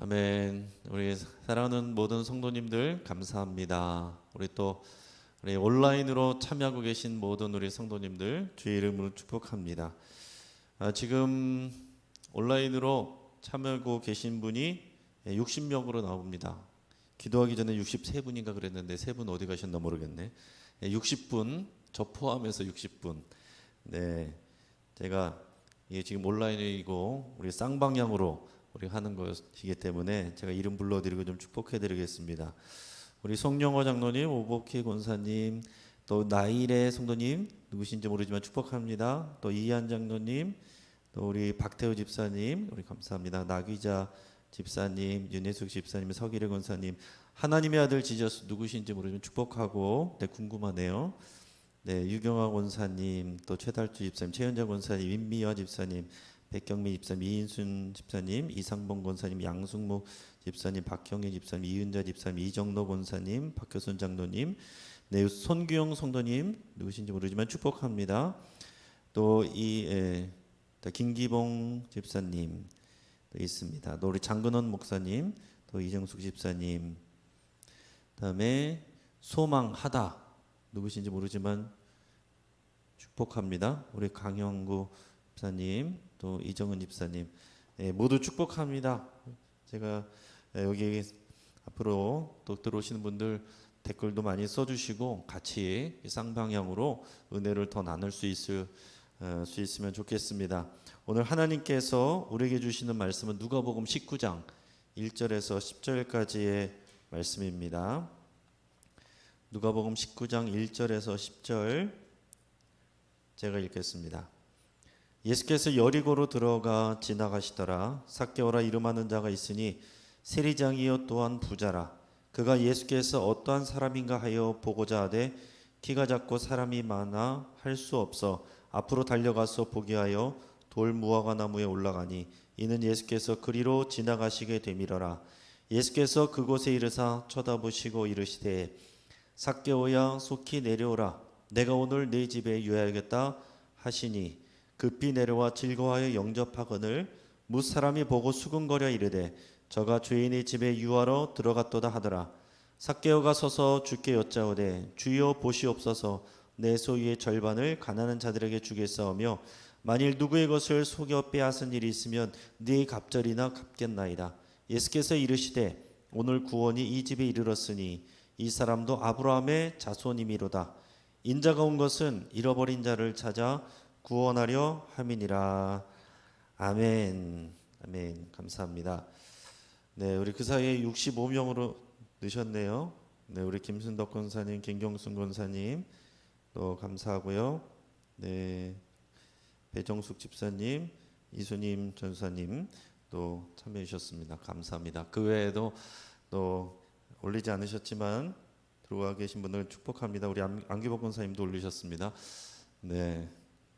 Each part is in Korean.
아멘. 우리 사랑하는 모든 성도님들 감사합니다. 우리 온라인으로 참여하고 계신 모든 우리 성도님들 주의 이름으로 축복합니다. 지금 온라인으로 참여하고 계신 분이 60명으로 나옵니다. 기도하기 전에 63분인가 그랬는데 세 분 어디 가셨나 모르겠네. 60분, 저 포함해서 60분. 네, 제가 이게 지금 온라인이고 우리 쌍방향으로 우리 하는 것이기 때문에 제가 이름 불러드리고 좀 축복해드리겠습니다. 우리 송영호 장로님, 오복희 권사님, 또 나일의 성도님 누구신지 모르지만 축복합니다. 또 이한 장로님, 또 우리 박태우 집사님, 우리 감사합니다. 나귀자 집사님, 윤혜숙 집사님, 서기래 권사님, 하나님의 아들 지저스 누구신지 모르지만 축복하고 궁금하네요. 네, 유경아 권사님, 또 최달주 집사님, 최현자 권사님, 임미화 집사님, 백경미 집사님, 이인순 집사님, 이상봉 권사님, 양승무 집사님, 박형희 집사님, 이은자 집사님, 이정로 권사님, 박효순 장로님, 네, 손규영 성도님 누구신지 모르지만 축복합니다. 또 김기봉 집사님 또 있습니다. 또 우리 장근원 목사님, 또 이정숙 집사님, 그다음에 소망하다 누구신지 모르지만 축복합니다. 우리 강형구 집사님, 또 이정은 집사님, 모두 축복합니다. 제가 여기 앞으로 또 들어오시는 분들 댓글도 많이 써주시고 같이 쌍방향으로 은혜를 더 나눌 수 있으면 좋겠습니다. 오늘 하나님께서 우리에게 주시는 말씀은 누가복음 19장 1절에서 10절까지의 말씀입니다. 누가복음 19장 1절에서 10절 제가 읽겠습니다. 예수께서 여리고로 들어가 지나가시더라. 삭개오라 이름하는 자가 있으니 세리장이요 또한 부자라. 그가 예수께서 어떠한 사람인가 하여 보고자 하되 키가 작고 사람이 많아 할 수 없어 앞으로 달려가서 보게 하여 돌 무화과 나무에 올라가니 이는 예수께서 그리로 지나가시게 되밀어라. 예수께서 그곳에 이르사 쳐다보시고 이르시되 삭개오야 속히 내려오라. 내가 오늘 네 집에 유하야겠다 하시니 급히 내려와 즐거워하여 영접하거늘 무사람이 보고 수군거려 이르되 저가 주인의 집에 유하러 들어갔도다 하더라. 삭개오가 서서 주께 여짜오되 주여 보시옵소서 내 소유의 절반을 가난한 자들에게 주겠사오며 만일 누구의 것을 속여 빼앗은 일이 있으면 네 갑절이나 갚겠나이다. 예수께서 이르시되 오늘 구원이 이 집에 이르렀으니 이 사람도 아브라함의 자손이미로다. 인자가 온 것은 잃어버린 자를 찾아 구원하려 함이니라. 아멘. 아멘. 감사합니다. 네, 우리 그 사이에 65명으로 넣으셨네요. 네, 우리 김순덕 권사님, 김경순 권사님 또 감사하고요. 네, 배정숙 집사님, 이수님 전사님 또 참여해 주셨습니다. 감사합니다. 그 외에도 또 올리지 않으셨지만 들어와 계신 분들 축복합니다. 우리 안기복 권사님도 올리셨습니다. 네.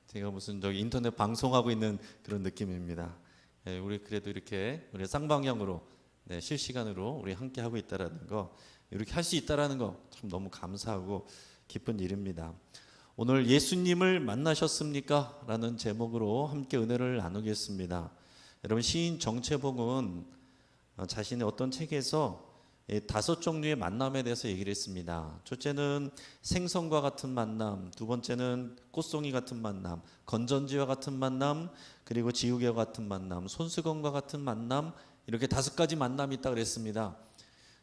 제가 무슨 저기 인터넷 방송하고 있는 그런 느낌입니다. 우리 그래도 이렇게 우리 쌍방향으로 실시간으로 우리 함께 하고 있다라는 거, 이렇게 할 수 있다라는 거 참 너무 감사하고 기쁜 일입니다. 오늘 예수님을 만나셨습니까? 라는 제목으로 함께 은혜를 나누겠습니다. 여러분, 시인 정채봉은 자신의 어떤 책에서 5종류의 만남에 대해서 얘기를 했습니다. 첫째는 생선과 같은 만남, 두 번째는 꽃송이 같은 만남, 건전지와 같은 만남, 그리고 지우개와 같은 만남, 손수건과 같은 만남, 이렇게 5가지 만남이 있다 그랬습니다.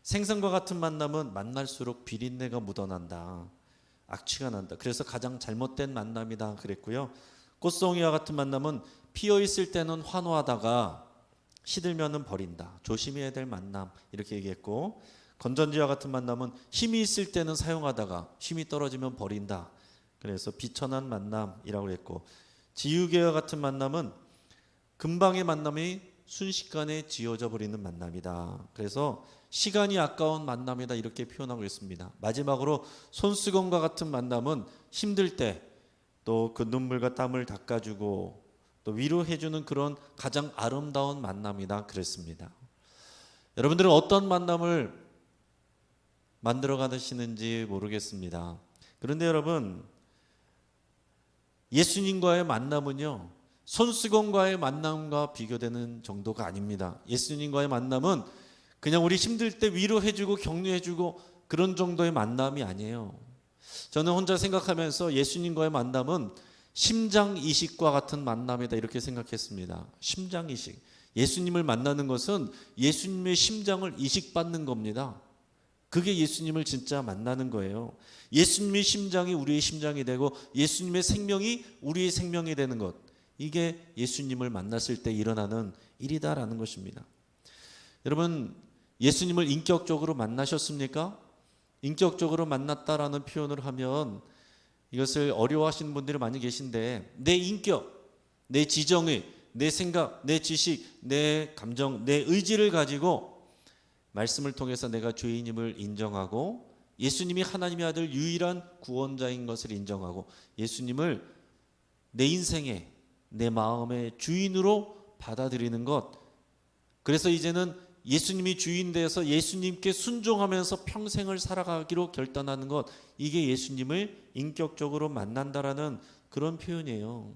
생선과 같은 만남은 만날수록 비린내가 묻어난다, 악취가 난다, 그래서 가장 잘못된 만남이다 그랬고요. 꽃송이와 같은 만남은 피어있을 때는 환호하다가 시들면은 버린다, 조심해야 될 만남, 이렇게 얘기했고, 건전지와 같은 만남은 힘이 있을 때는 사용하다가 힘이 떨어지면 버린다, 그래서 비천한 만남이라고 했고, 지우개와 같은 만남은 금방의 만남이 순식간에 지워져 버리는 만남이다, 그래서 시간이 아까운 만남이다, 이렇게 표현하고 있습니다. 마지막으로 손수건과 같은 만남은 힘들 때 또 그 눈물과 땀을 닦아주고 또 위로해주는 그런 가장 아름다운 만남이다 그랬습니다. 여러분들은 어떤 만남을 만들어 가시는지 모르겠습니다. 그런데 여러분, 예수님과의 만남은요, 손수건과의 만남과 비교되는 정도가 아닙니다. 예수님과의 만남은 그냥 우리 힘들 때 위로해주고 격려해주고 그런 정도의 만남이 아니에요. 저는 혼자 생각하면서 예수님과의 만남은 심장 이식과 같은 만남이다 이렇게 생각했습니다. 심장 이식. 예수님을 만나는 것은 예수님의 심장을 이식받는 겁니다. 그게 예수님을 진짜 만나는 거예요. 예수님의 심장이 우리의 심장이 되고 예수님의 생명이 우리의 생명이 되는 것. 이게 예수님을 만났을 때 일어나는 일이다라는 것입니다. 여러분, 예수님을 인격적으로 만나셨습니까? 인격적으로 만났다라는 표현을 하면 이것을 어려워하시는 분들이 많이 계신데, 내 인격, 내 지정의, 내 생각, 내 지식, 내 감정, 내 의지를 가지고 말씀을 통해서 내가 죄인임을 인정하고 예수님이 하나님의 아들 유일한 구원자인 것을 인정하고 예수님을 내 인생의, 내 마음의 주인으로 받아들이는 것. 그래서 이제는 예수님이 주인 되어서 예수님께 순종하면서 평생을 살아가기로 결단하는 것. 이게 예수님을 인격적으로 만난다라는 그런 표현이에요.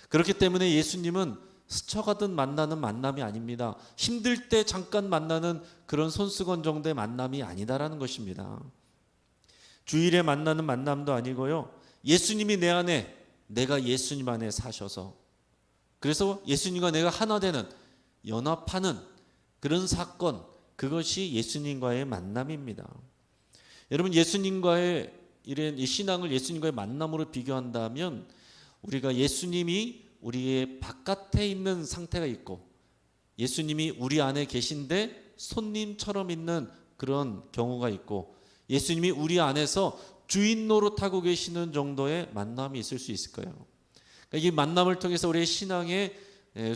그렇기 때문에 예수님은 스쳐가듯 만나는 만남이 아닙니다. 힘들 때 잠깐 만나는 그런 손수건 정도의 만남이 아니다라는 것입니다. 주일에 만나는 만남도 아니고요. 예수님이 내 안에, 내가 예수님 안에 사셔서 그래서 예수님과 내가 하나 되는, 연합하는 그런 사건, 그것이 예수님과의 만남입니다. 여러분, 예수님과의 이런 신앙을 예수님과의 만남으로 비교한다면 우리가 예수님이 우리의 바깥에 있는 상태가 있고 예수님이 우리 안에 계신데 손님처럼 있는 그런 경우가 있고 예수님이 우리 안에서 주인 노릇하고 계시는 정도의 만남이 있을 수 있을 거예요. 그러니까 이 만남을 통해서 우리의 신앙의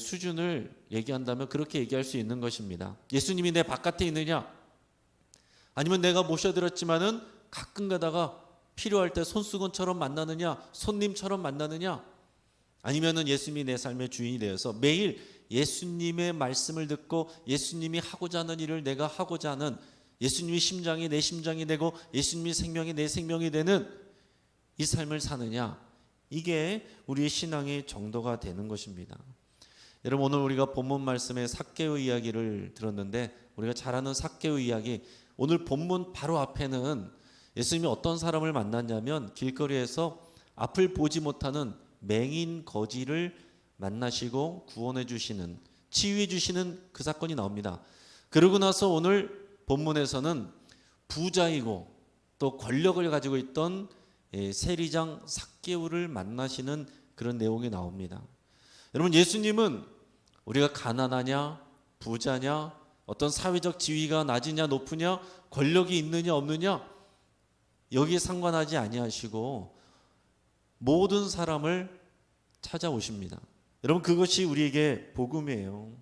수준을 얘기한다면 그렇게 얘기할 수 있는 것입니다. 예수님이 내 바깥에 있느냐? 아니면 내가 모셔드렸지만은 가끔 가다가 필요할 때 손수건처럼 만나느냐? 손님처럼 만나느냐? 아니면은 예수님이 내 삶의 주인이 되어서 매일 예수님의 말씀을 듣고 예수님이 하고자 하는 일을 내가 하고자 하는, 예수님의 심장이 내 심장이 되고 예수님의 생명이 내 생명이 되는 이 삶을 사느냐? 이게 우리의 신앙의 정도가 되는 것입니다. 여러분, 오늘 우리가 본문 말씀의 삭개오 이야기를 들었는데 우리가 잘 아는 삭개오 이야기, 오늘 본문 바로 앞에는 예수님이 어떤 사람을 만났냐면 길거리에서 앞을 보지 못하는 맹인 거지를 만나시고 구원해 주시는, 치유해 주시는 그 사건이 나옵니다. 그러고 나서 오늘 본문에서는 부자이고 또 권력을 가지고 있던 세리장 삭개오를 만나시는 그런 내용이 나옵니다. 여러분, 예수님은 우리가 가난하냐, 부자냐, 어떤 사회적 지위가 낮으냐, 높으냐, 권력이 있느냐, 없느냐, 여기에 상관하지 아니하시고 모든 사람을 찾아오십니다. 여러분, 그것이 우리에게 복음이에요.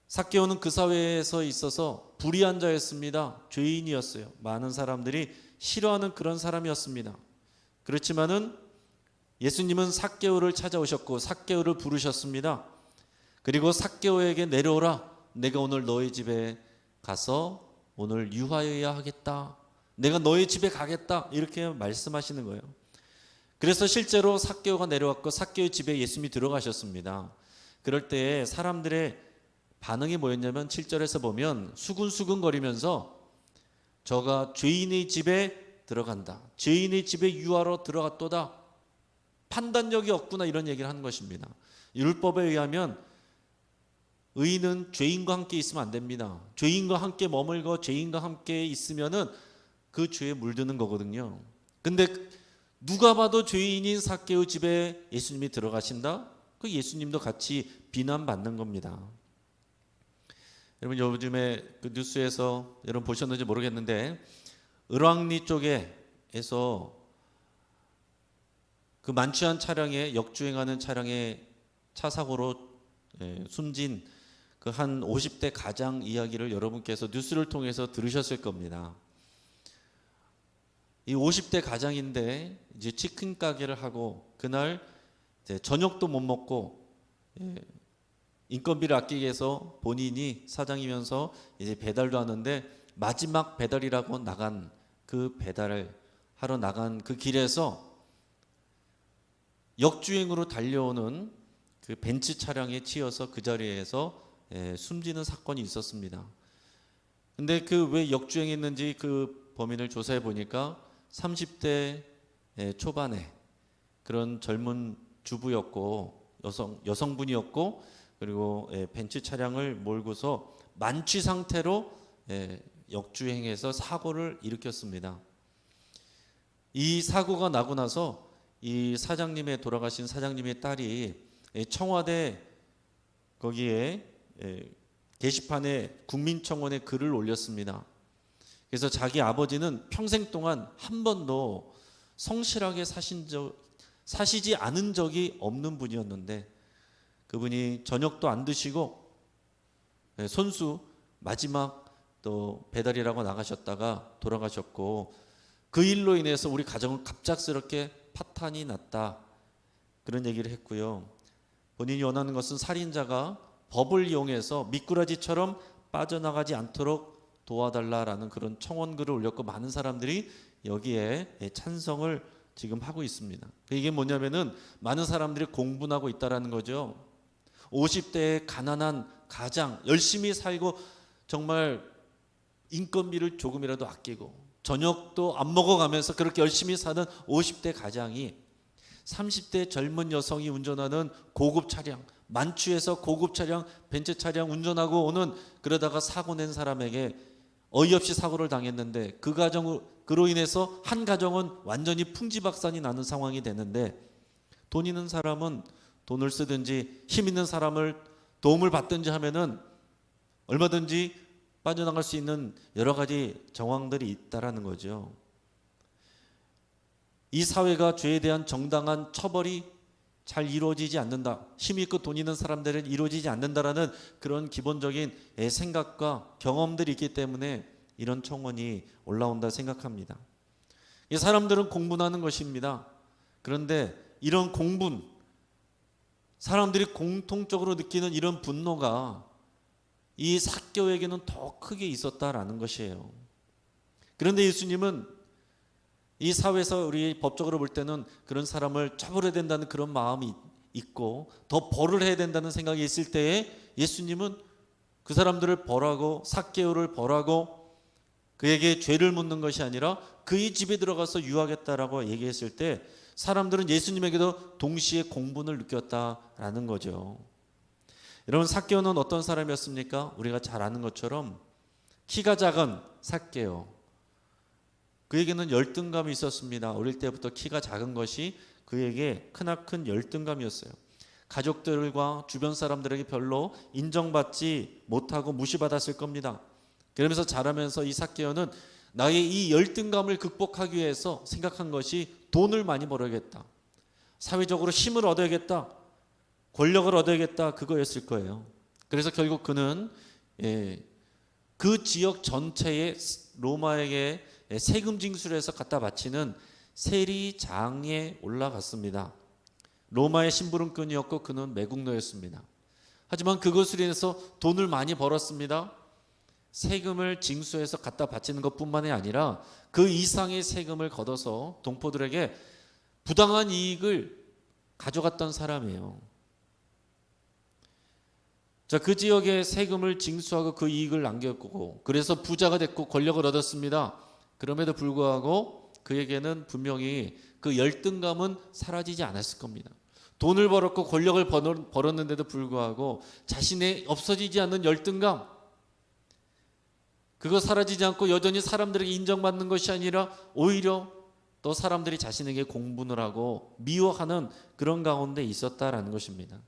삭개오는 그 사회에서 있어서 불의한 자였습니다. 죄인이었어요. 많은 사람들이 싫어하는 그런 사람이었습니다. 그렇지만은 예수님은 삭개오를 찾아오셨고 삭개오를 부르셨습니다. 그리고 삭개오에게 내려오라. 내가 오늘 너희 집에 가서 오늘 유하여야 하겠다. 내가 너희 집에 가겠다. 이렇게 말씀하시는 거예요. 그래서 실제로 삭개오가 내려왔고 삭개오의 집에 예수님이 들어가셨습니다. 그럴 때 사람들의 반응이 뭐였냐면 7절에서 보면 수근수근거리면서 저가 죄인의 집에 들어간다. 죄인의 집에 유하러 들어갔도다. 판단력이 없구나, 이런 얘기를 하는 것입니다. 율법에 의하면 의인은 죄인과 함께 있으면 안 됩니다. 죄인과 함께 머물고 죄인과 함께 있으면은 그 죄에 물드는 거거든요. 근데 누가 봐도 죄인인 삭개오 집에 예수님이 들어가신다? 그 예수님도 같이 비난받는 겁니다. 여러분, 요즘에 그 뉴스에서 여러분 보셨는지 모르겠는데 을왕리 쪽에서 그 만취한 차량에 역주행하는 차량에 차 사고로 숨진 그 한 50대 가장 이야기를 여러분께서 뉴스를 통해서 들으셨을 겁니다. 이 50대 가장인데 이제 치킨 가게를 하고 그날 저녁도 못 먹고 인건비를 아끼기 위해서 본인이 사장이면서 이제 배달도 하는데 마지막 배달이라고 나간 그 배달을 하러 나간 그 길에서 역주행으로 달려오는 그 벤츠 차량에 치여서 그 자리에서 숨지는 사건이 있었습니다. 근데 그 왜 역주행했는지 그 범인을 조사해 보니까 30대 초반에 그런 젊은 주부였고 여성분이었고, 그리고 벤츠 차량을 몰고서 만취 상태로 역주행해서 사고를 일으켰습니다. 이 사고가 나고 나서 이 돌아가신 사장님의 딸이 청와대 거기에 게시판에 국민청원에 글을 올렸습니다. 그래서 자기 아버지는 평생 동안 한 번도 성실하게 사시지 않은 적이 없는 분이었는데, 그분이 저녁도 안 드시고 손수 마지막 또 배달이라고 나가셨다가 돌아가셨고, 그 일로 인해서 우리 가정은 갑작스럽게 파탄이 났다, 그런 얘기를 했고요. 본인이 원하는 것은 살인자가 법을 이용해서 미꾸라지처럼 빠져나가지 않도록 도와달라라는 그런 청원글을 올렸고, 많은 사람들이 여기에 찬성을 지금 하고 있습니다. 이게 뭐냐면은 많은 사람들이 공분하고 있다라는 거죠. 50대의 가난한 가장, 열심히 살고 정말 인건비를 조금이라도 아끼고 저녁도 안 먹어가면서 그렇게 열심히 사는 50대 가장이 30대 젊은 여성이 운전하는 고급 차량, 만취해서 고급 차량, 벤츠 차량 운전하고 오는, 그러다가 사고 낸 사람에게 어이없이 사고를 당했는데 그로 인해서 한 가정은 완전히 풍지박산이 나는 상황이 되는데, 돈 있는 사람은 돈을 쓰든지 힘 있는 사람을 도움을 받든지 하면은 얼마든지 빠져나갈 수 있는 여러 가지 정황들이 있다라는 거죠. 이 사회가 죄에 대한 정당한 처벌이 잘 이루어지지 않는다, 힘 있고 돈 있는 사람들은 이루어지지 않는다라는 그런 기본적인 생각과 경험들이 있기 때문에 이런 청원이 올라온다 생각합니다. 이 사람들은 공분하는 것입니다. 그런데 이런 공분, 사람들이 공통적으로 느끼는 이런 분노가 이 삭개오에게는 더 크게 있었다라는 것이에요. 그런데 예수님은 이 사회에서 우리 법적으로 볼 때는 그런 사람을 처벌해야 된다는 그런 마음이 있고 더 벌을 해야 된다는 생각이 있을 때에 예수님은 그 사람들을 벌하고 삭개오를 벌하고 그에게 죄를 묻는 것이 아니라 그의 집에 들어가서 유하겠다라고 얘기했을 때 사람들은 예수님에게도 동시에 공분을 느꼈다라는 거죠. 여러분, 삭개오는 어떤 사람이었습니까? 우리가 잘 아는 것처럼 키가 작은 삭개오, 그에게는 열등감이 있었습니다. 어릴 때부터 키가 작은 것이 그에게 크나큰 열등감이었어요. 가족들과 주변 사람들에게 별로 인정받지 못하고 무시받았을 겁니다. 그러면서 자라면서 이 삭개오는 나의 이 열등감을 극복하기 위해서 생각한 것이 돈을 많이 벌어야겠다, 사회적으로 힘을 얻어야겠다, 권력을 얻어야겠다, 그거였을 거예요. 그래서 결국 그는 그 지역 전체에 로마에게 세금 징수를 해서 갖다 바치는 세리장에 올라갔습니다. 로마의 심부름꾼이었고 그는 매국노였습니다. 하지만 그것으로 인해서 돈을 많이 벌었습니다. 세금을 징수해서 갖다 바치는 것뿐만이 아니라 그 이상의 세금을 걷어서 동포들에게 부당한 이익을 가져갔던 사람이에요. 자, 그 지역에 세금을 징수하고 그 이익을 남겼고 그래서 부자가 됐고 권력을 얻었습니다. 그럼에도 불구하고 그에게는 분명히 그 열등감은 사라지지 않았을 겁니다. 돈을 벌었고 권력을 벌었는데도 불구하고 자신의 없어지지 않는 열등감, 그거 사라지지 않고 여전히 사람들에게 인정받는 것이 아니라 오히려 또 사람들이 자신에게 공분을 하고 미워하는 그런 가운데 있었다라는 것입니다.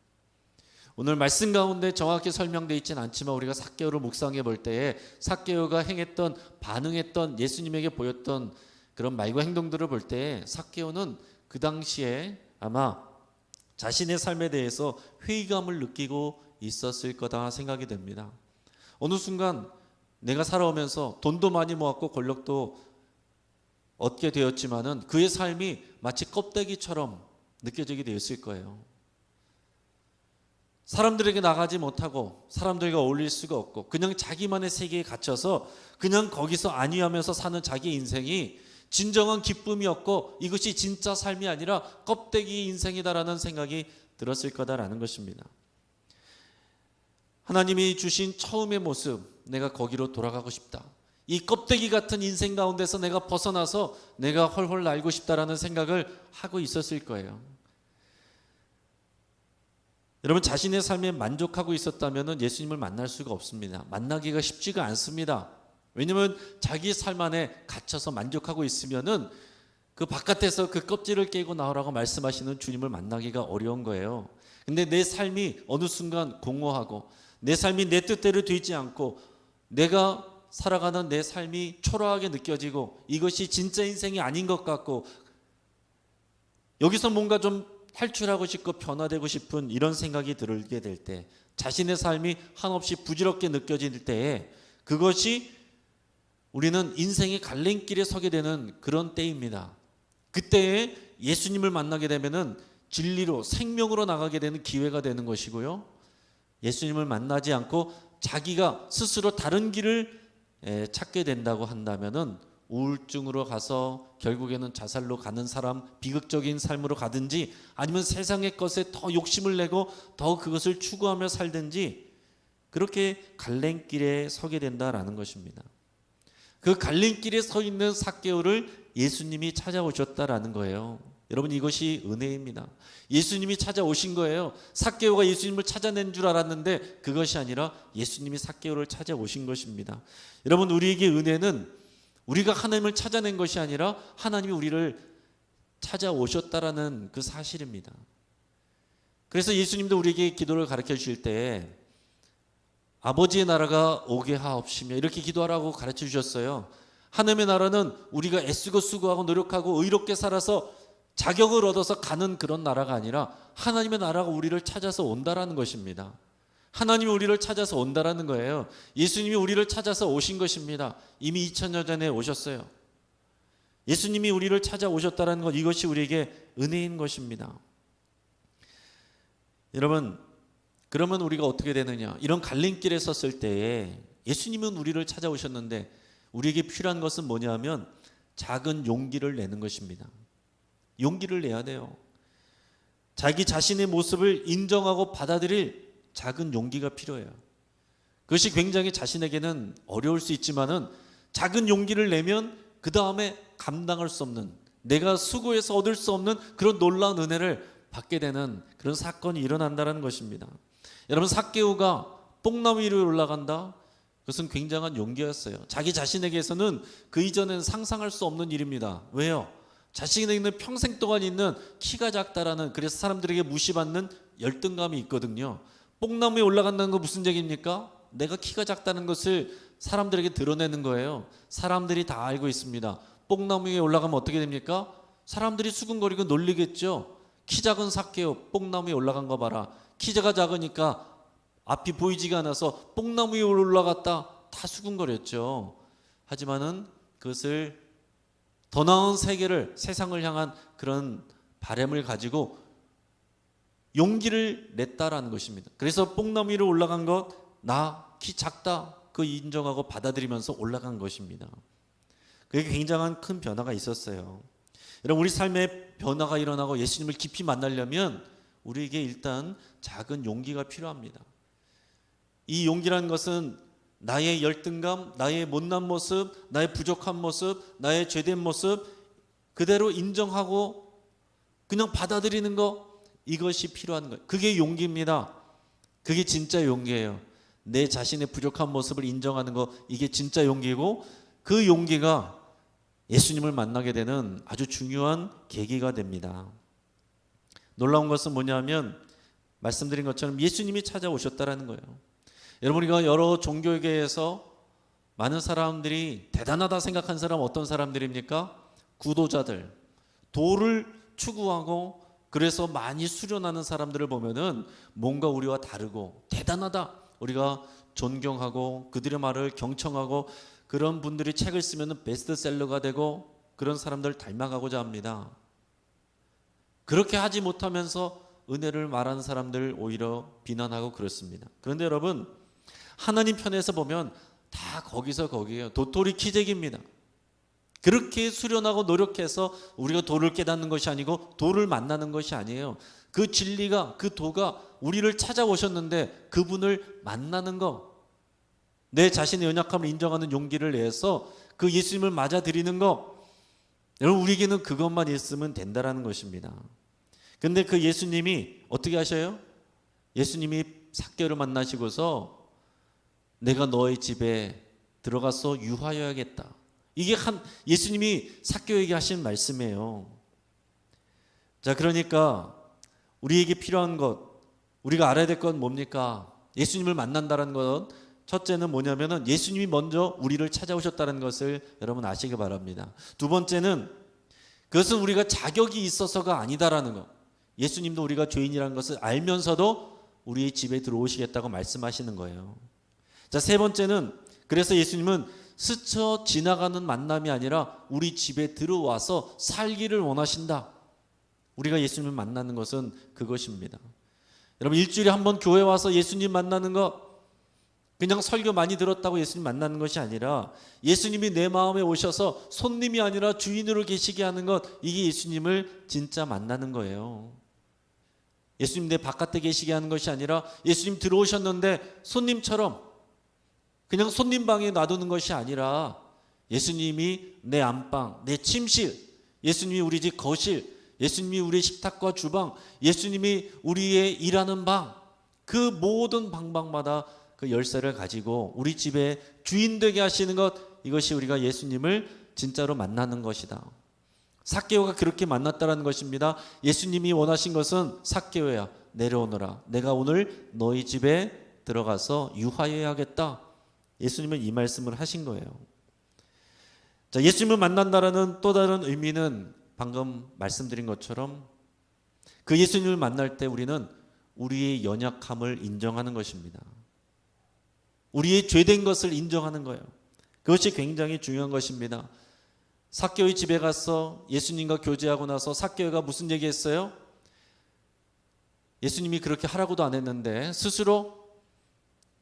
오늘 말씀 가운데 정확히 설명되어 있지는 않지만 우리가 삭개오를 묵상해 볼 때에 삭개오가 행했던, 반응했던, 예수님에게 보였던 그런 말과 행동들을 볼 때에 삭개오는 그 당시에 아마 자신의 삶에 대해서 회의감을 느끼고 있었을 거다 생각이 됩니다. 어느 순간 내가 살아오면서 돈도 많이 모았고 권력도 얻게 되었지만은 그의 삶이 마치 껍데기처럼 느껴지게 되었을 거예요. 사람들에게 나가지 못하고 사람들과 어울릴 수가 없고 그냥 자기만의 세계에 갇혀서 그냥 거기서 안위하면서 사는 자기 인생이 진정한 기쁨이었고 이것이 진짜 삶이 아니라 껍데기 인생이다라는 생각이 들었을 거다라는 것입니다. 하나님이 주신 처음의 모습, 내가 거기로 돌아가고 싶다. 이 껍데기 같은 인생 가운데서 내가 벗어나서 내가 헐헐 날고 싶다라는 생각을 하고 있었을 거예요. 여러분, 자신의 삶에 만족하고 있었다면 예수님을 만날 수가 없습니다. 만나기가 쉽지가 않습니다. 왜냐하면 자기 삶 안에 갇혀서 만족하고 있으면은 그 바깥에서 그 껍질을 깨고 나오라고 말씀하시는 주님을 만나기가 어려운 거예요. 근데 내 삶이 어느 순간 공허하고 내 삶이 내 뜻대로 되지 않고 내가 살아가는 내 삶이 초라하게 느껴지고 이것이 진짜 인생이 아닌 것 같고 여기서 뭔가 좀 탈출하고 싶고 변화되고 싶은 이런 생각이 들게 될 때, 자신의 삶이 한없이 부질없게 느껴질 때에 그것이 우리는 인생의 갈림길에 서게 되는 그런 때입니다. 그때에 예수님을 만나게 되면은 진리로 생명으로 나가게 되는 기회가 되는 것이고요. 예수님을 만나지 않고 자기가 스스로 다른 길을 찾게 된다고 한다면은 우울증으로 가서 결국에는 자살로 가는 사람, 비극적인 삶으로 가든지 아니면 세상의 것에 더 욕심을 내고 더 그것을 추구하며 살든지 그렇게 갈림길에 서게 된다라는 것입니다. 그 갈림길에 서 있는 삭개오를 예수님이 찾아오셨다라는 거예요. 여러분, 이것이 은혜입니다. 예수님이 찾아오신 거예요. 삭개오가 예수님을 찾아낸 줄 알았는데 그것이 아니라 예수님이 삭개오를 찾아오신 것입니다. 여러분, 우리에게 은혜는 우리가 하나님을 찾아낸 것이 아니라 하나님이 우리를 찾아오셨다라는 그 사실입니다. 그래서 예수님도 우리에게 기도를 가르쳐 주실 때 아버지의 나라가 오게 하옵시며 이렇게 기도하라고 가르쳐 주셨어요. 하나님의 나라는 우리가 애쓰고 수고하고 노력하고 의롭게 살아서 자격을 얻어서 가는 그런 나라가 아니라 하나님의 나라가 우리를 찾아서 온다라는 것입니다. 하나님이 우리를 찾아서 온다라는 거예요. 예수님이 우리를 찾아서 오신 것입니다. 이미 2000년 전에 오셨어요. 예수님이 우리를 찾아오셨다는 것, 이것이 우리에게 은혜인 것입니다. 여러분, 그러면 우리가 어떻게 되느냐? 이런 갈림길에 섰을 때에 예수님은 우리를 찾아오셨는데 우리에게 필요한 것은 뭐냐면 작은 용기를 내는 것입니다. 용기를 내야 돼요. 자기 자신의 모습을 인정하고 받아들일 작은 용기가 필요해요. 그것이 굉장히 자신에게는 어려울 수 있지만은 작은 용기를 내면 그 다음에 감당할 수 없는, 내가 수고해서 얻을 수 없는 그런 놀라운 은혜를 받게 되는 그런 사건이 일어난다는 것입니다. 여러분, 삭개오가 뽕나무 위로 올라간다? 그것은 굉장한 용기였어요. 자기 자신에게서는 그 이전에는 상상할 수 없는 일입니다. 왜요? 자신에게는 평생 동안 있는 키가 작다라는, 그래서 사람들에게 무시받는 열등감이 있거든요. 뽕나무에 올라간다는 건 무슨 얘기입니까? 내가 키가 작다는 것을 사람들에게 드러내는 거예요. 사람들이 다 알고 있습니다. 뽕나무 위에 올라가면 어떻게 됩니까? 사람들이 수근거리고 놀리겠죠. 키 작은 삭개오, 뽕나무 위에 올라간 거 봐라. 키가 작으니까 앞이 보이지가 않아서 뽕나무 위에 올라갔다, 다 수근거렸죠. 하지만은 그것을 더 나은 세계를, 세상을 향한 그런 바람을 가지고 용기를 냈다라는 것입니다. 그래서 뽕나무 위로 올라간 것, 나 키 작다, 그 인정하고 받아들이면서 올라간 것입니다. 그게 굉장한 큰 변화가 있었어요. 여러분, 우리 삶에 변화가 일어나고 예수님을 깊이 만나려면 우리에게 일단 작은 용기가 필요합니다. 이 용기라는 것은 나의 열등감, 나의 못난 모습, 나의 부족한 모습, 나의 죄된 모습 그대로 인정하고 그냥 받아들이는 것, 이것이 필요한 거예요. 그게 용기입니다. 그게 진짜 용기예요. 내 자신의 부족한 모습을 인정하는 것, 이게 진짜 용기고, 그 용기가 예수님을 만나게 되는 아주 중요한 계기가 됩니다. 놀라운 것은 뭐냐면 말씀드린 것처럼 예수님이 찾아오셨다라는 거예요. 여러분, 우리가 여러 종교계에서 많은 사람들이 대단하다 생각한 사람은 어떤 사람들입니까? 구도자들, 도를 추구하고 그래서 많이 수련하는 사람들을 보면은 뭔가 우리와 다르고 대단하다, 우리가 존경하고 그들의 말을 경청하고 그런 분들이 책을 쓰면 베스트셀러가 되고 그런 사람들을 닮아가고자 합니다. 그렇게 하지 못하면서 은혜를 말하는 사람들 오히려 비난하고 그렇습니다. 그런데 여러분, 하나님 편에서 보면 다 거기서 거기에요. 도토리 키재기입니다. 그렇게 수련하고 노력해서 우리가 도를 깨닫는 것이 아니고 도를 만나는 것이 아니에요. 그 진리가, 그 도가 우리를 찾아오셨는데 그분을 만나는 것, 내 자신의 연약함을 인정하는 용기를 내서 그 예수님을 맞아들이는 것, 여러분 우리에게는 그것만 있으면 된다라는 것입니다. 근데 그 예수님이 어떻게 하셔요? 예수님이 삭개오를 만나시고서 내가 너의 집에 들어가서 유하여야겠다. 이게 예수님이 삭개오에게 하신 말씀이에요. 자, 그러니까 우리에게 필요한 것, 우리가 알아야 될 건 뭡니까? 예수님을 만난다는 것, 첫째는 뭐냐면은 예수님이 먼저 우리를 찾아오셨다는 것을 여러분 아시기 바랍니다. 두 번째는 그것은 우리가 자격이 있어서가 아니다라는 것. 예수님도 우리가 죄인이라는 것을 알면서도 우리의 집에 들어오시겠다고 말씀하시는 거예요. 자, 세 번째는 그래서 예수님은 스쳐 지나가는 만남이 아니라 우리 집에 들어와서 살기를 원하신다. 우리가 예수님을 만나는 것은 그것입니다. 여러분 일주일에 한 번 교회 와서 예수님 만나는 것, 그냥 설교 많이 들었다고 예수님 만나는 것이 아니라 예수님이 내 마음에 오셔서 손님이 아니라 주인으로 계시게 하는 것, 이게 예수님을 진짜 만나는 거예요. 예수님 내 바깥에 계시게 하는 것이 아니라 예수님 들어오셨는데 손님처럼 그냥 손님방에 놔두는 것이 아니라 예수님이 내 안방, 내 침실, 예수님이 우리 집 거실, 예수님이 우리 식탁과 주방, 예수님이 우리의 일하는 방, 그 모든 방방마다 그 열쇠를 가지고 우리 집에 주인 되게 하시는 것, 이것이 우리가 예수님을 진짜로 만나는 것이다. 삭개오가 그렇게 만났다는 것입니다. 예수님이 원하신 것은 삭개오야, 내려오너라. 내가 오늘 너희 집에 들어가서 유하여야겠다. 예수님은 이 말씀을 하신 거예요. 자, 예수님을 만난다라는 또 다른 의미는 방금 말씀드린 것처럼 그 예수님을 만날 때 우리는 우리의 연약함을 인정하는 것입니다. 우리의 죄된 것을 인정하는 거예요. 그것이 굉장히 중요한 것입니다. 삭개오의 집에 가서 예수님과 교제하고 나서 삭개오가 무슨 얘기했어요? 예수님이 그렇게 하라고도 안 했는데 스스로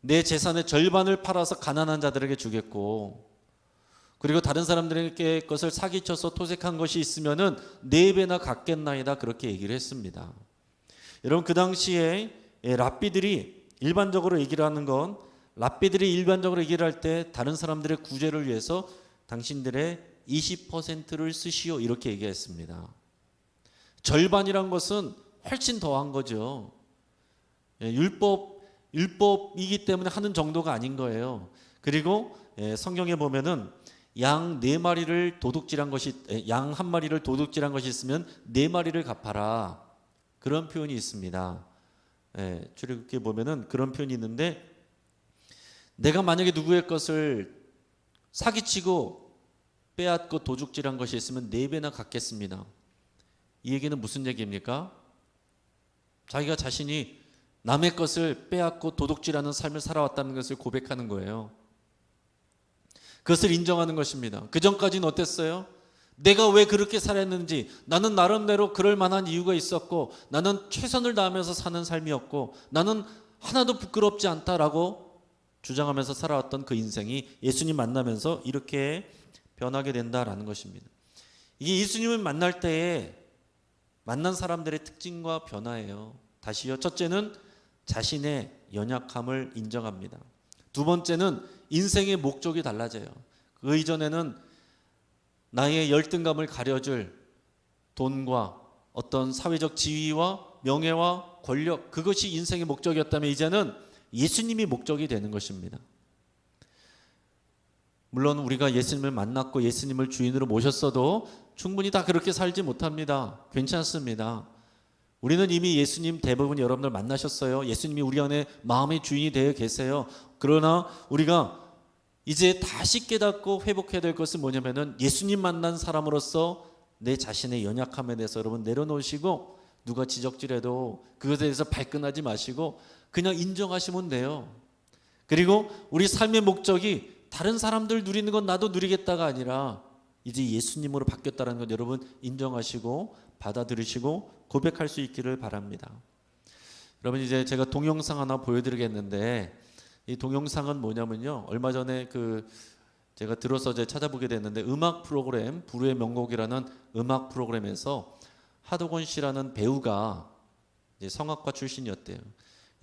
내 재산의 절반을 팔아서 가난한 자들에게 주겠고, 그리고 다른 사람들에게 것을 사기쳐서 토색한 것이 있으면은 4배나 갚겠나이다, 그렇게 얘기를 했습니다. 여러분 그 당시에 랍비들이 일반적으로 얘기를 하는 건, 랍비들이 일반적으로 얘기를 할 때 다른 사람들의 구제를 위해서 당신들의 20%를 쓰시오, 이렇게 얘기했습니다. 절반이란 것은 훨씬 더한 거죠. 율법이기 때문에 하는 정도가 아닌 거예요. 그리고 성경에 보면은 양 4마리를 도둑질한 것이, 양 1마리를 도둑질한 것이 있으면 4마리를 갚아라, 그런 표현이 있습니다. 출애굽기에 보면은 그런 표현이 있는데, 내가 만약에 누구의 것을 사기치고 빼앗고 도둑질한 것이 있으면 4배나 갚겠습니다. 이 얘기는 무슨 얘기입니까? 자기가 자신이 남의 것을 빼앗고 도둑질하는 삶을 살아왔다는 것을 고백하는 거예요. 그것을 인정하는 것입니다. 그 전까지는 어땠어요? 내가 왜 그렇게 살았는지, 나는 나름대로 그럴 만한 이유가 있었고, 나는 최선을 다하면서 사는 삶이었고, 나는 하나도 부끄럽지 않다라고 주장하면서 살아왔던 그 인생이 예수님 만나면서 이렇게 변하게 된다라는 것입니다. 이게 예수님을 만날 때에 만난 사람들의 특징과 변화예요. 다시요. 첫째는 자신의 연약함을 인정합니다. 두 번째는 인생의 목적이 달라져요. 그 이전에는 나의 열등감을 가려줄 돈과 어떤 사회적 지위와 명예와 권력, 그것이 인생의 목적이었다면 이제는 예수님이 목적이 되는 것입니다. 물론 우리가 예수님을 만났고 예수님을 주인으로 모셨어도 충분히 다 그렇게 살지 못합니다. 괜찮습니다. 우리는 이미 예수님 대부분 여러분들 만나셨어요. 예수님이 우리 안에 마음의 주인이 되어 계세요. 그러나 우리가 이제 다시 깨닫고 회복해야 될 것은 뭐냐면은 예수님 만난 사람으로서 내 자신의 연약함에 대해서 여러분 내려놓으시고, 누가 지적질해도 그것에 대해서 발끈하지 마시고 그냥 인정하시면 돼요. 그리고 우리 삶의 목적이 다른 사람들 누리는 건 나도 누리겠다가 아니라 이제 예수님으로 바뀌었다는 것 여러분 인정하시고 받아들이시고 고백할 수 있기를 바랍니다. 여러분 이제 제가 동영상 하나 보여드리겠는데, 이 동영상은 뭐냐면요, 얼마 전에 그 제가 들어서 이제 찾아보게 됐는데 음악 프로그램 불후의 명곡이라는 음악 프로그램에서 하도건 씨라는 배우가 이제 성악과 출신이었대요.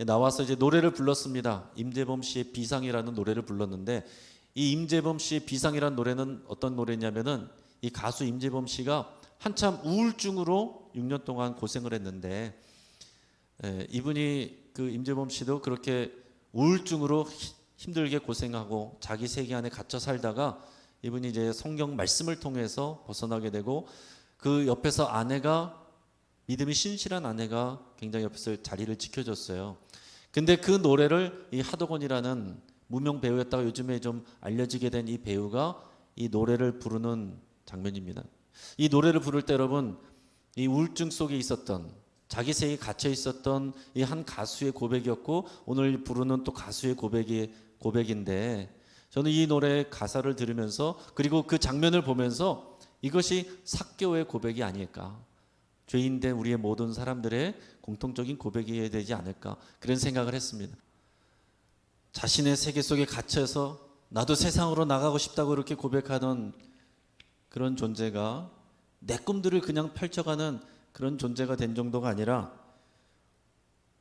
나와서 이제 노래를 불렀습니다. 임재범 씨의 비상이라는 노래를 불렀는데 이 임재범 씨의 비상이라는 노래는 어떤 노래냐면은 이 가수 임재범 씨가 한참 우울증으로 6년 동안 고생을 했는데 이분이 그 임재범 씨도 그렇게 우울증으로 힘들게 고생하고 자기 세계 안에 갇혀 살다가 이분이 이제 성경 말씀을 통해서 벗어나게 되고 그 옆에서 아내가 믿음이 신실한 아내가 굉장히 옆에서 자리를 지켜줬어요. 근데 그 노래를 이 하도건이라는 무명 배우였다가 요즘에 좀 알려지게 된 이 배우가 이 노래를 부르는 장면입니다. 이 노래를 부를 때 여러분 이 우울증 속에 있었던 자기 세계에 갇혀 있었던 이 한 가수의 고백이었고 오늘 부르는 또 가수의 고백인데 저는 이 노래 가사를 들으면서 그리고 그 장면을 보면서 이것이 삭개오의 고백이 아닐까, 죄인된 우리의 모든 사람들의 공통적인 고백이 되지 않을까 그런 생각을 했습니다. 자신의 세계 속에 갇혀서 나도 세상으로 나가고 싶다고 이렇게 고백하던 그런 존재가 내 꿈들을 그냥 펼쳐가는 그런 존재가 된 정도가 아니라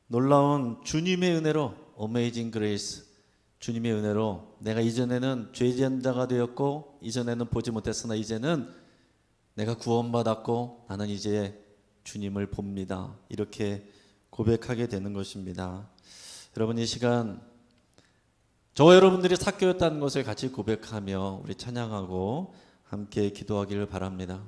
놀라운 주님의 은혜로 Amazing Grace, 주님의 은혜로 내가 이전에는 죄지자가 되었고 이전에는 보지 못했으나 이제는 내가 구원받았고 나는 이제 주님을 봅니다. 이렇게 고백하게 되는 것입니다. 여러분 이 시간 저와 여러분들이 삭개였다는 것을 같이 고백하며 우리 찬양하고 함께 기도하기를 바랍니다.